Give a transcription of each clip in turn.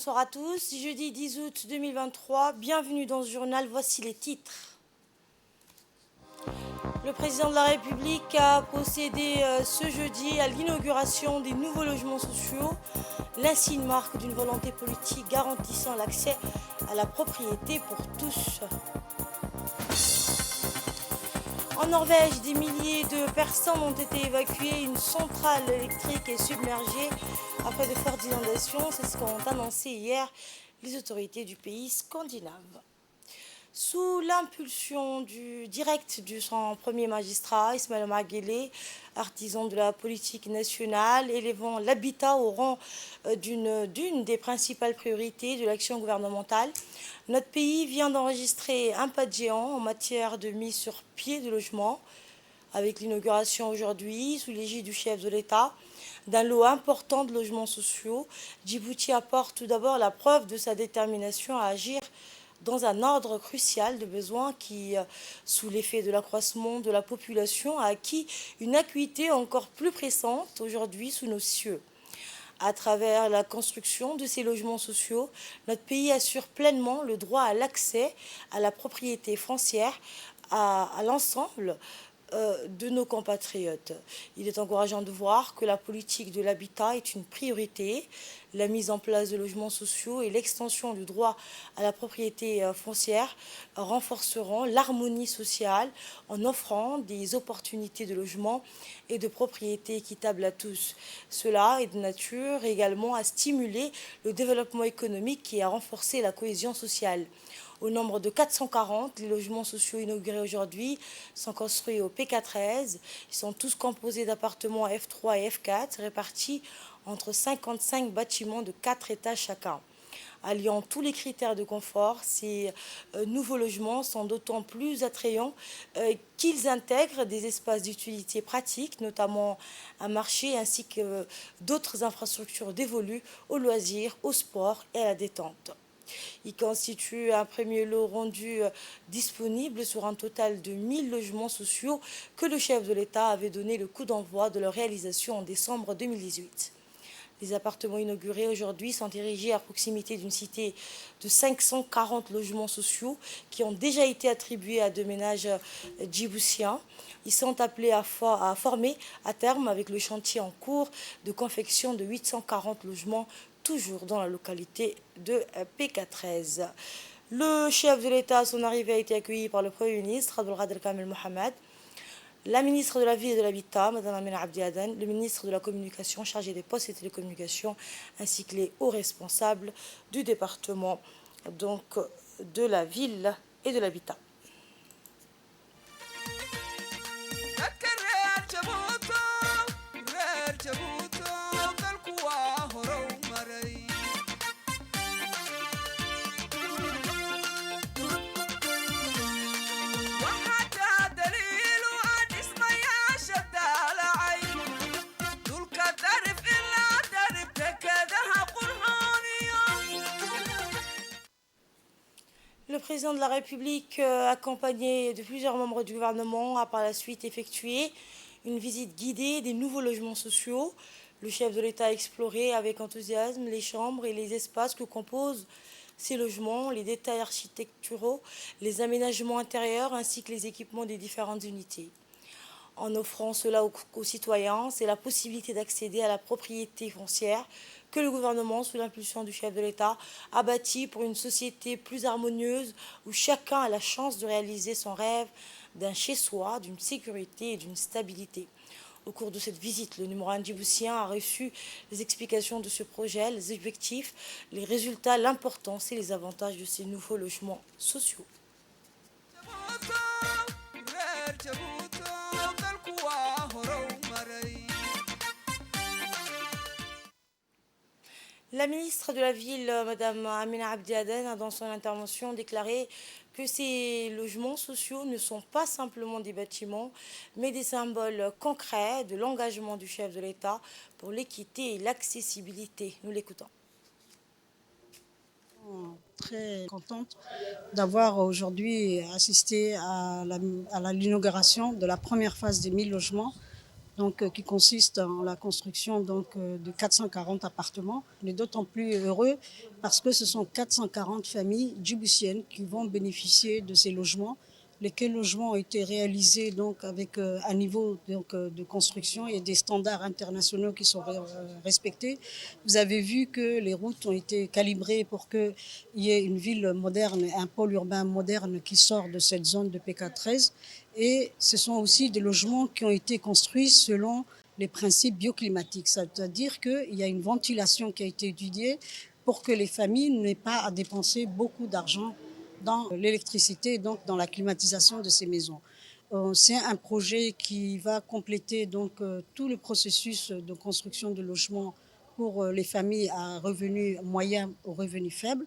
bonsoir à tous. Jeudi 10 août 2023, bienvenue dans ce journal, voici les titres. Le président de la République a procédé ce jeudi à l'inauguration des nouveaux logements sociaux, l'insigne marque d'une volonté politique garantissant l'accès à la propriété pour tous. En Norvège, des milliers de personnes ont été évacuées. Une centrale électrique est submergée après de fortes inondations. C'est ce qu'ont annoncé hier les autorités du pays scandinave. Sous l'impulsion directe de son premier magistrat, Ismaël Omar Guelleh, artisan de la politique nationale, élevant l'habitat au rang d'une des principales priorités de l'action gouvernementale, notre pays vient d'enregistrer un pas de géant en matière de mise sur pied de logements, avec l'inauguration aujourd'hui, sous l'égide du chef de l'État, d'un lot important de logements sociaux. Djibouti apporte tout d'abord la preuve de sa détermination à agir dans un ordre crucial de besoins qui, sous l'effet de l'accroissement de la population, a acquis une acuité encore plus pressante aujourd'hui sous nos cieux. À travers la construction de ces logements sociaux, notre pays assure pleinement le droit à l'accès à la propriété foncière à l'ensemble de nos compatriotes. Il est encourageant de voir que la politique de l'habitat est une priorité. La mise en place de logements sociaux et l'extension du droit à la propriété foncière renforceront l'harmonie sociale en offrant des opportunités de logement et de propriété équitables à tous. Cela est de nature également à stimuler le développement économique et à renforcer la cohésion sociale. Au nombre de 440, les logements sociaux inaugurés aujourd'hui sont construits au PK13. Ils sont tous composés d'appartements F3 et F4 répartis entre 55 bâtiments de 4 étages chacun. Alliant tous les critères de confort, ces nouveaux logements sont d'autant plus attrayants qu'ils intègrent des espaces d'utilité pratique, notamment un marché ainsi que d'autres infrastructures dévolues aux loisirs, au sport et à la détente. Il constitue un premier lot rendu disponible sur un total de 1000 logements sociaux que le chef de l'État avait donné le coup d'envoi de leur réalisation en décembre 2018. Les appartements inaugurés aujourd'hui sont érigés à proximité d'une cité de 540 logements sociaux qui ont déjà été attribués à deux ménages djiboutiens. Ils sont appelés à former à terme avec le chantier en cours de confection de 840 logements toujours dans la localité de PK13. Le chef de l'État, à son arrivée, a été accueilli par le Premier ministre, Abdelkader Kamel Mohamed, la ministre de la Ville et de l'Habitat, Mme Amina Abdi Aden, le ministre de la Communication chargé des postes et télécommunications, ainsi que les hauts responsables du département donc, de la Ville et de l'Habitat. Le président de la République, accompagné de plusieurs membres du gouvernement, a par la suite effectué une visite guidée des nouveaux logements sociaux. Le chef de l'État a exploré avec enthousiasme les chambres et les espaces que composent ces logements, les détails architecturaux, les aménagements intérieurs ainsi que les équipements des différentes unités. En offrant cela aux citoyens, c'est la possibilité d'accéder à la propriété foncière que le gouvernement, sous l'impulsion du chef de l'État, a bâti pour une société plus harmonieuse où chacun a la chance de réaliser son rêve d'un chez-soi, d'une sécurité et d'une stabilité. Au cours de cette visite, le numéro 1 djiboutien a reçu les explications de ce projet, les objectifs, les résultats, l'importance et les avantages de ces nouveaux logements sociaux. La ministre de la Ville, Mme Amina Abdi Aden, a dans son intervention déclaré que ces logements sociaux ne sont pas simplement des bâtiments, mais des symboles concrets de l'engagement du chef de l'État pour l'équité et l'accessibilité. Nous l'écoutons. Très contente d'avoir aujourd'hui assisté à l'inauguration de la première phase des 1000 logements donc, qui consiste en la construction donc, de 440 appartements. On est d'autant plus heureux parce que ce sont 440 familles djiboutiennes qui vont bénéficier de ces logements, lesquels logements ont été réalisés donc, avec un niveau donc, de construction et des standards internationaux qui sont respectés. Vous avez vu que les routes ont été calibrées pour qu'il y ait une ville moderne, un pôle urbain moderne qui sort de cette zone de PK13. Et ce sont aussi des logements qui ont été construits selon les principes bioclimatiques, c'est-à-dire qu'il y a une ventilation qui a été étudiée pour que les familles n'aient pas à dépenser beaucoup d'argent dans l'électricité, donc dans la climatisation de ces maisons. C'est un projet qui va compléter donc tout le processus de construction de logements pour les familles à revenus moyens ou revenus faibles.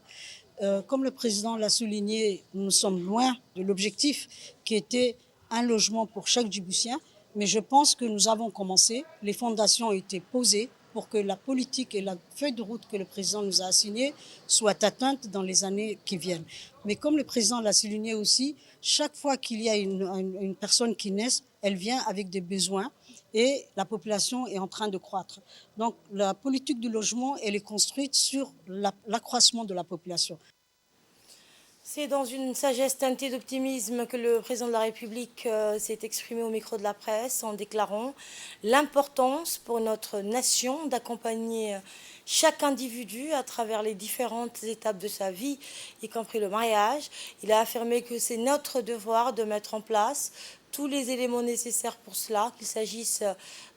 Comme le président l'a souligné, nous sommes loin de l'objectif qui était un logement pour chaque Djiboutien, mais je pense que nous avons commencé, les fondations ont été posées pour que la politique et la feuille de route que le président nous a assignée soient atteintes dans les années qui viennent. Mais comme le président l'a souligné aussi, chaque fois qu'il y a une personne qui naît, elle vient avec des besoins et la population est en train de croître. Donc la politique du logement, elle est construite sur l'accroissement de la population. C'est dans une sagesse teintée d'optimisme que le président de la République s'est exprimé au micro de la presse en déclarant l'importance pour notre nation d'accompagner chaque individu à travers les différentes étapes de sa vie, y compris le mariage. Il a affirmé que c'est notre devoir de mettre en place tous les éléments nécessaires pour cela, qu'il s'agisse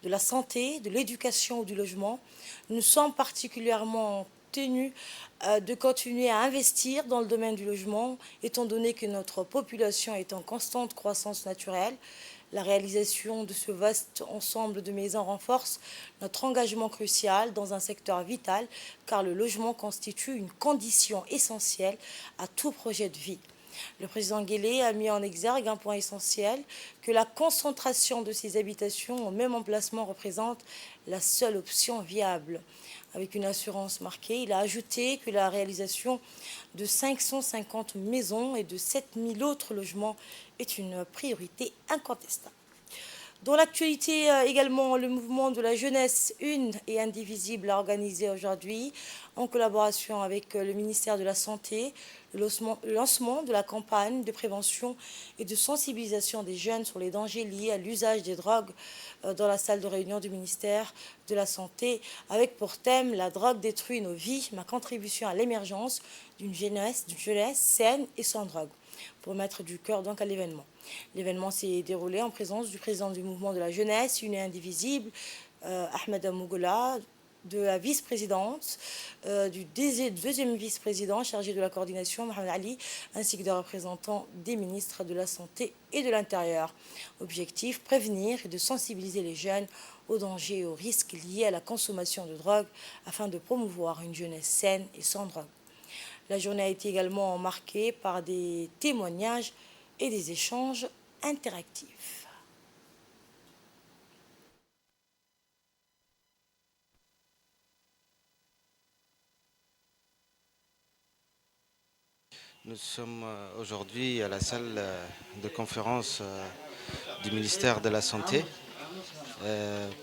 de la santé, de l'éducation ou du logement. Nous sommes particulièrement tenus de continuer à investir dans le domaine du logement, étant donné que notre population est en constante croissance naturelle. La réalisation de ce vaste ensemble de maisons renforce notre engagement crucial dans un secteur vital, car le logement constitue une condition essentielle à tout projet de vie. Le président Guelleh a mis en exergue un point essentiel, que la concentration de ces habitations au même emplacement représente la seule option viable. Avec une assurance marquée, il a ajouté que la réalisation de 550 maisons et de 7000 autres logements est une priorité incontestable. Dans l'actualité également, le mouvement de la jeunesse une et indivisible a organisé aujourd'hui, en collaboration avec le ministère de la Santé, le lancement de la campagne de prévention et de sensibilisation des jeunes sur les dangers liés à l'usage des drogues dans la salle de réunion du ministère de la Santé, avec pour thème « La drogue détruit nos vies, ma contribution à l'émergence d'une jeunesse saine et sans drogue », pour mettre du cœur donc à l'événement. L'événement s'est déroulé en présence du président du mouvement de la jeunesse une et indivisible, Ahmed Mougola, de la vice-présidente, du deuxième vice-président chargé de la coordination, Mohamed Ali, ainsi que des représentants des ministres de la Santé et de l'Intérieur. Objectif, prévenir et de sensibiliser les jeunes aux dangers et aux risques liés à la consommation de drogue afin de promouvoir une jeunesse saine et sans drogue. La journée a été également marquée par des témoignages et des échanges interactifs. Nous sommes aujourd'hui à la salle de conférence du ministère de la Santé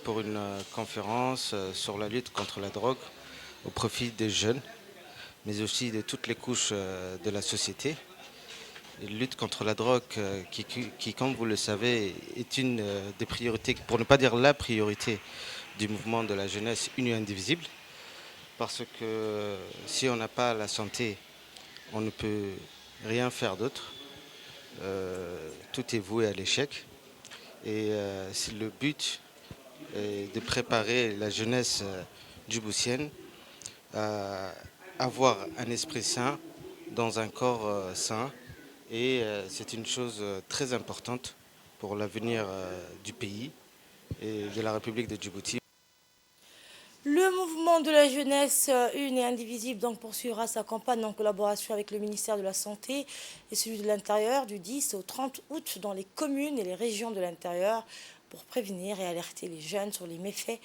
pour une conférence sur la lutte contre la drogue au profit des jeunes, mais aussi de toutes les couches de la société. La lutte contre la drogue qui, comme vous le savez, est une des priorités, pour ne pas dire la priorité du mouvement de la jeunesse unie et indivisible, parce que si on n'a pas la santé, on ne peut rien faire d'autre. Tout est voué à l'échec. Et le but est de préparer la jeunesse djiboutienne à avoir un esprit sain dans un corps sain. Et c'est une chose très importante pour l'avenir du pays et de la République de Djibouti. Le mouvement de la jeunesse une et indivisible donc poursuivra sa campagne en collaboration avec le ministère de la Santé et celui de l'Intérieur du 10 au 30 août dans les communes et les régions de l'Intérieur pour prévenir et alerter les jeunes sur les méfaits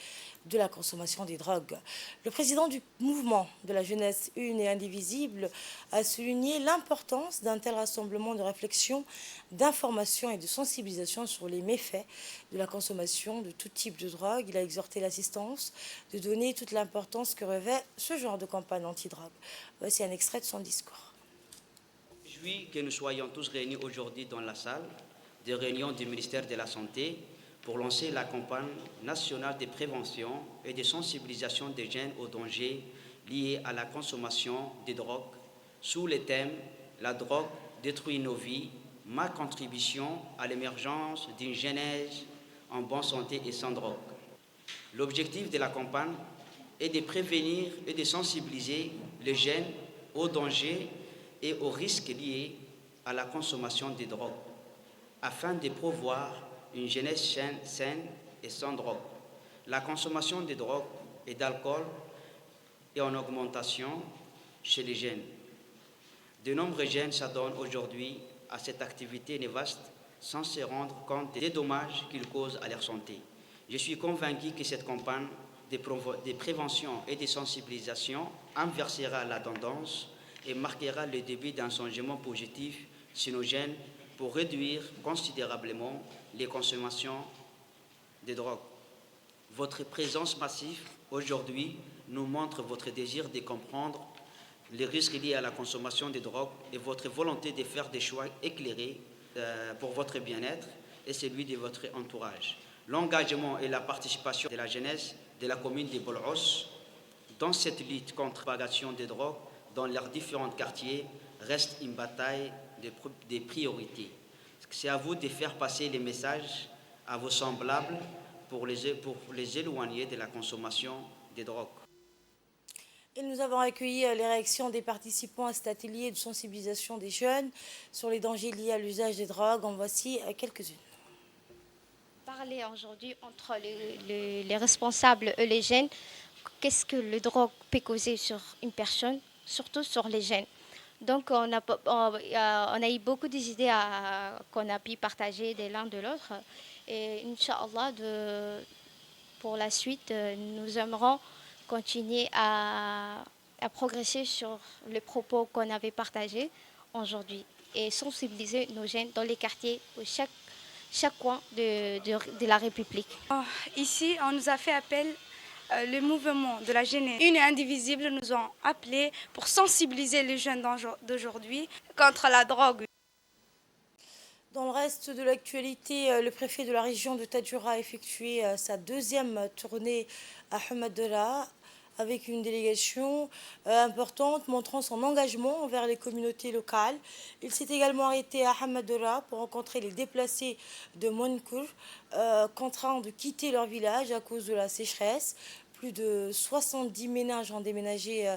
de la consommation des drogues. Le président du mouvement de la jeunesse une et indivisible a souligné l'importance d'un tel rassemblement de réflexion, d'information et de sensibilisation sur les méfaits de la consommation de tout type de drogue. Il a exhorté l'assistance de donner toute l'importance que revêt ce genre de campagne anti-drogue. Voici un extrait de son discours. Je suis que nous soyons tous réunis aujourd'hui dans la salle de réunion du ministère de la Santé pour lancer la campagne nationale de prévention et de sensibilisation des jeunes aux dangers liés à la consommation de drogue sous le thème « La drogue détruit nos vies, ma contribution à l'émergence d'une jeunesse en bonne santé et sans drogue ». L'objectif de la campagne est de prévenir et de sensibiliser les jeunes aux dangers et aux risques liés à la consommation de drogue, afin de promouvoir une jeunesse saine et sans drogue. La consommation de drogue et d'alcool est en augmentation chez les jeunes. De nombreux jeunes s'adonnent aujourd'hui à cette activité néfaste sans se rendre compte des dommages qu'ils causent à leur santé. Je suis convaincu que cette campagne de prévention et de sensibilisation inversera la tendance et marquera le début d'un changement positif chez nos jeunes pour réduire considérablement les consommations de drogue. Votre présence massive aujourd'hui nous montre votre désir de comprendre les risques liés à la consommation de drogue et votre volonté de faire des choix éclairés pour votre bien-être et celui de votre entourage. L'engagement et la participation de la jeunesse de la commune de Bolhos dans cette lutte contre la propagation des drogues dans leurs différents quartiers reste une bataille de priorité. C'est à vous de faire passer les messages à vos semblables pour les éloigner de la consommation des drogues. Et nous avons accueilli les réactions des participants à cet atelier de sensibilisation des jeunes sur les dangers liés à l'usage des drogues. En voici quelques-unes. Parler aujourd'hui entre les responsables et les jeunes, qu'est-ce que le drogue peut causer sur une personne, surtout sur les jeunes. Donc on a eu beaucoup d'idées qu'on a pu partager de l'un de l'autre. Et Inch'Allah, pour la suite, nous aimerons continuer à progresser sur les propos qu'on avait partagés aujourd'hui et sensibiliser nos jeunes dans les quartiers, chaque coin de la République. Ici, on nous a fait appel, le mouvement de la jeunesse une et indivisible nous ont appelés pour sensibiliser les jeunes d'aujourd'hui contre la drogue. Dans le reste de l'actualité, le préfet de la région de Tadjoura a effectué sa deuxième tournée à Hamadora avec une délégation importante montrant son engagement envers les communautés locales. Il s'est également arrêté à Hamadora pour rencontrer les déplacés de Monkour, contraints de quitter leur village à cause de la sécheresse. Plus de 70 ménages ont déménagé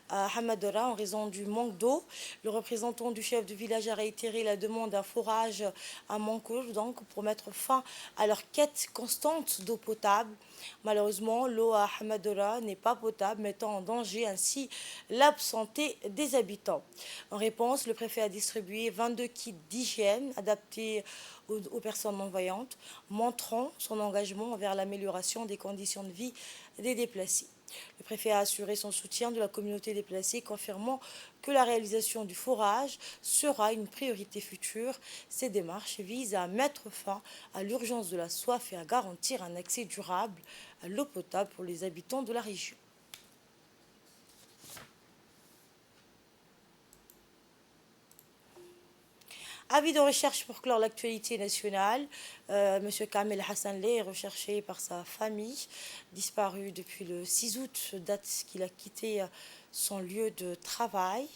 à Hamadora en raison du manque d'eau. Le représentant du chef de village a réitéré la demande d'un forage à Monkour, donc pour mettre fin à leur quête constante d'eau potable. Malheureusement, l'eau à Hamadora n'est pas potable, mettant en danger ainsi la santé des habitants. En réponse, le préfet a distribué 22 kits d'hygiène adaptés aux personnes non-voyantes, montrant son engagement vers l'amélioration des conditions de vie des déplacés. Le préfet a assuré son soutien de la communauté déplacée, confirmant que la réalisation du forage sera une priorité future. Ces démarches visent à mettre fin à l'urgence de la soif et à garantir un accès durable à l'eau potable pour les habitants de la région. Avis de recherche pour clore l'actualité nationale. Monsieur Kamel Hassanleh est recherché par sa famille, disparu depuis le 6 août, date qu'il a quitté son lieu de travail.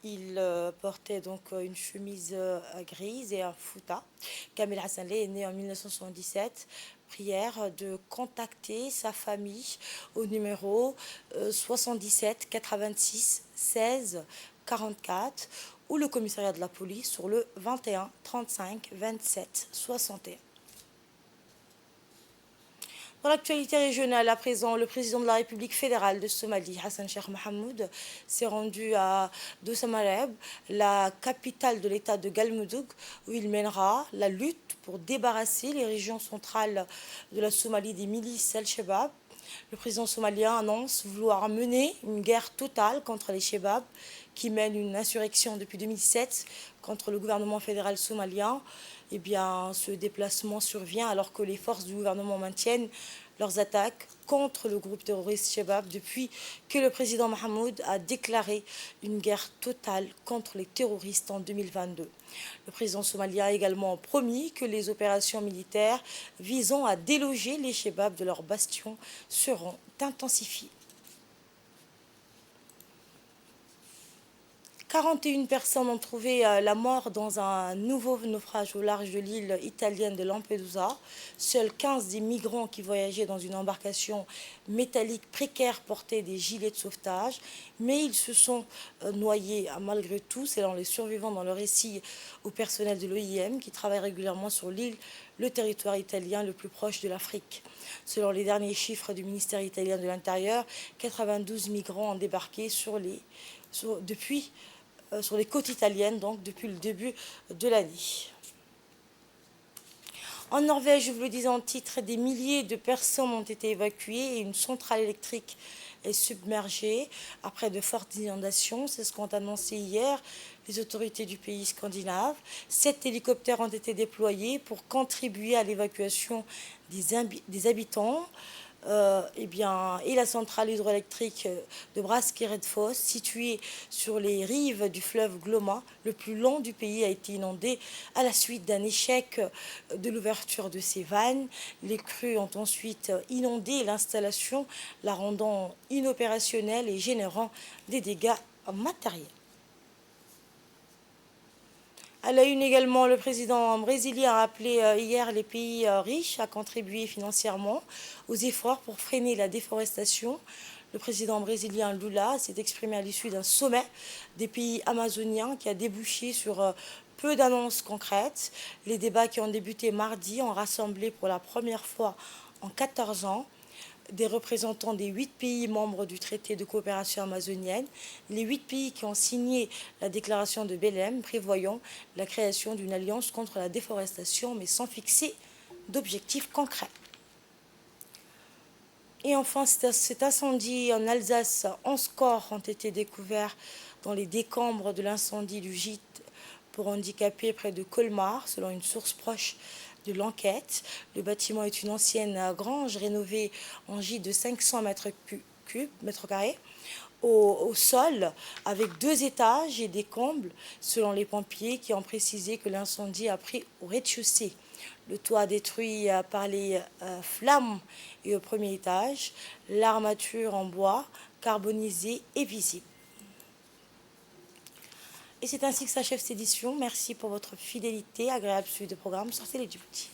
Il portait donc une chemise grise et un fouta. Kamel Hassanleh est né en 1977. Prière de contacter sa famille au numéro 77 86 16 44 ou le commissariat de la police sur le 21 35 27 61. Dans l'actualité régionale, à présent, le président de la République fédérale de Somalie, Hassan Sheikh Mohamoud, s'est rendu à Dosamareb, la capitale de l'État de Galmudug, où il mènera la lutte pour débarrasser les régions centrales de la Somalie des milices Al-Shabaab. Le président somalien annonce vouloir mener une guerre totale contre les Shabaab, qui mènent une insurrection depuis 2007 contre le gouvernement fédéral somalien. Eh bien, ce déplacement survient alors que les forces du gouvernement maintiennent leurs attaques contre le groupe terroriste Shabab depuis que le président Mahmoud a déclaré une guerre totale contre les terroristes en 2022. Le président somalien a également promis que les opérations militaires visant à déloger les Shabab de leurs bastions seront intensifiées. 41 personnes ont trouvé la mort dans un nouveau naufrage au large de l'île italienne de Lampedusa. Seuls 15 des migrants qui voyageaient dans une embarcation métallique précaire portaient des gilets de sauvetage, mais ils se sont noyés malgré tout, selon les survivants dans le récit au personnel de l'OIM qui travaille régulièrement sur l'île, le territoire italien le plus proche de l'Afrique. Selon les derniers chiffres du ministère italien de l'Intérieur, 92 migrants ont débarqué sur les côtes italiennes, donc depuis le début de l'année. En Norvège, je vous le disais en titre, des milliers de personnes ont été évacuées et une centrale électrique est submergée après de fortes inondations. C'est ce qu'ont annoncé hier les autorités du pays scandinave. 7 hélicoptères ont été déployés pour contribuer à l'évacuation des habitants. Et la centrale hydroélectrique de Braskeredfoss, située sur les rives du fleuve Glomma, le plus long du pays, a été inondée à la suite d'un échec de l'ouverture de ses vannes. Les crues ont ensuite inondé l'installation, la rendant inopérationnelle et générant des dégâts matériels. À la une également, le président brésilien a appelé hier les pays riches à contribuer financièrement aux efforts pour freiner la déforestation. Le président brésilien Lula s'est exprimé à l'issue d'un sommet des pays amazoniens qui a débouché sur peu d'annonces concrètes. Les débats qui ont débuté mardi ont rassemblé pour la première fois en 14 ans des représentants des 8 pays membres du traité de coopération amazonienne, les 8 pays qui ont signé la déclaration de Belém prévoyant la création d'une alliance contre la déforestation, mais sans fixer d'objectifs concrets. Et enfin, cet incendie en Alsace, 11 corps ont été découverts dans les décombres de l'incendie du gîte pour handicapés près de Colmar, selon une source proche de l'enquête. Le bâtiment est une ancienne grange rénovée en gîte de 500 mètres carrés au sol, avec 2 étages et des combles, selon les pompiers qui ont précisé que l'incendie a pris au rez-de-chaussée. Le toit détruit par les flammes et au premier étage. L'armature en bois carbonisé est visible. Et c'est ainsi que s'achève cette édition. Merci pour votre fidélité. Agréable suite de programme. Sortez les Djibouti.